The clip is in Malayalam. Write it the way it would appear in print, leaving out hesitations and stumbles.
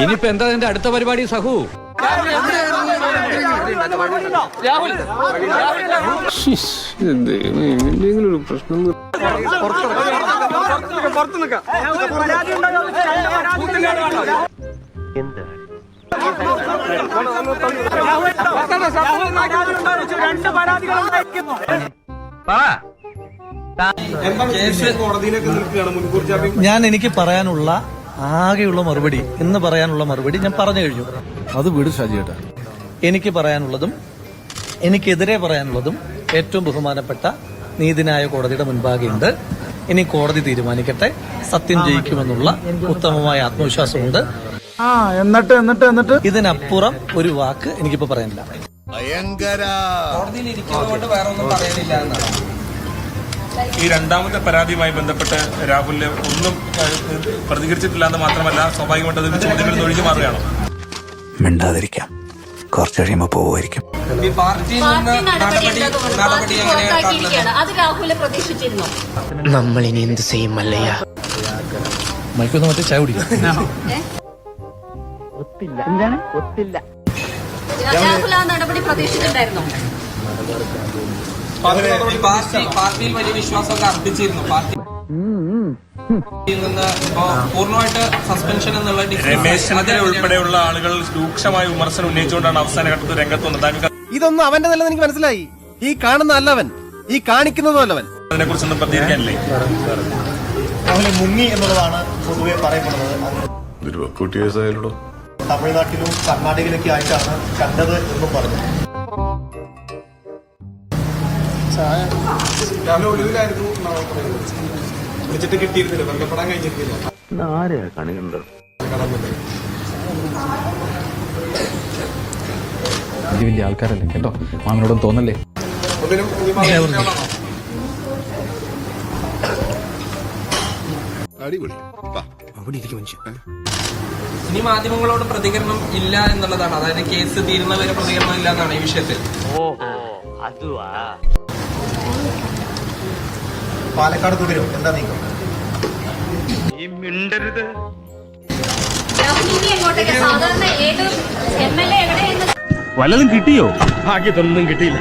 ഇനിയിപ്പോ എന്താ എന്റെ അടുത്ത പരിപാടി സഹു? എന്തെങ്കിലും പ്രശ്നം ഞാൻ എനിക്ക് പറയാനുള്ള ആകെയുള്ള മറുപടി എന്ന് പറയാനുള്ള മറുപടി ഞാൻ പറഞ്ഞു കഴിഞ്ഞു. അത് വിട് ഷാജിയേട്ടാ. എനിക്ക് പറയാനുള്ളതും എനിക്കെതിരെ പറയാനുള്ളതും ഏറ്റവും ബഹുമാനപ്പെട്ട നീതിന്യായ കോടതിയുടെ മുൻപാകെയുണ്ട്. ഇനി കോടതി തീരുമാനിക്കട്ടെ. സത്യം ജയിക്കുമെന്നുള്ള ഉത്തമമായ ആത്മവിശ്വാസമുണ്ട്. എന്നിട്ട് ഇതിനപ്പുറം ഒരു വാക്ക് എനിക്കിപ്പോ പറയാനില്ല. ഈ രണ്ടാമത്തെ പരാതിയുമായി ബന്ധപ്പെട്ട് രാഹുലിന് ഒന്നും പ്രതികരിച്ചിട്ടില്ല എന്ന് മാത്രമല്ല, സ്വാഭാവികമായിട്ട് അതിന്റെ ചോദ്യങ്ങളിൽ നിന്ന് ഒഴിഞ്ഞു മാറുകയാണോ? മിണ്ടാതിരിക്കാം, കുറച്ച് കഴിയുമ്പോ പോവുമായിരിക്കും. നമ്മളിനി എന്ത് ചെയ്യും മല്ലയ്യ? മൈക്കൊന്ന് മറ്റേ ചായ കുടിക്കാം. രാഹുൽ ആ നടപടി പ്രതീക്ഷിച്ചിട്ടുണ്ടായിരുന്നോ? പാർട്ടിയിൽ വലിയ വിശ്വാസമൊക്കെ അർപ്പിച്ചിരുന്നു. പാർട്ടിയിൽ നിന്ന് പൂർണ്ണമായിട്ട് സസ്പെൻഷൻ എന്നുള്ള രമേശ് ചെന്നിത്തല ഉൾപ്പെടെയുള്ള ആളുകൾ രൂക്ഷമായ വിമർശനം ഉന്നയിച്ചുകൊണ്ടാണ് അവസാന ഘട്ടത്തിൽ രംഗത്ത് വന്നത്. ഇതൊന്നും അവന്റെ നല്ലത് എനിക്ക് മനസ്സിലായി. ഈ കാണുന്ന അല്ലവൻ, ഈ കാണിക്കുന്നതും അല്ലവൻ. അതിനെ കുറിച്ചൊന്നും പ്രതികരിക്കാനില്ലേ? അവന് മുങ്ങി എന്നുള്ളതാണ് പൊതുവെ പറയപ്പെടുന്നത്. തമിഴ്നാട്ടിലും കർണാടകയിലൊക്കെ ആയിട്ടാണ് കണ്ടത് എന്നും പറഞ്ഞു. വിളിച്ചിട്ട് കിട്ടിയിരുന്നില്ല, ബന്ധപ്പെടാൻ കഴിഞ്ഞിരുന്നില്ല. വലിയ ആൾക്കാരല്ലേ കേട്ടോ, മാമനോടും തോന്നല്ലേ. ഇനി മാധ്യമങ്ങളോട് പ്രതികരണം ഇല്ല എന്നുള്ളതാണ്. അതായത് കേസ് തീരുന്നവരെ പ്രതികരണം ഇല്ല എന്നാണ് ഈ വിഷയത്തിൽ. പാലക്കാട് തുടരും. എന്താ നീക്കം? സാധാരണ ഏത് MLA എവിടെയെന്ന് വല്ലതും കിട്ടിയോ? ഭാഗ്യത്തൊന്നും കിട്ടിയില്ല.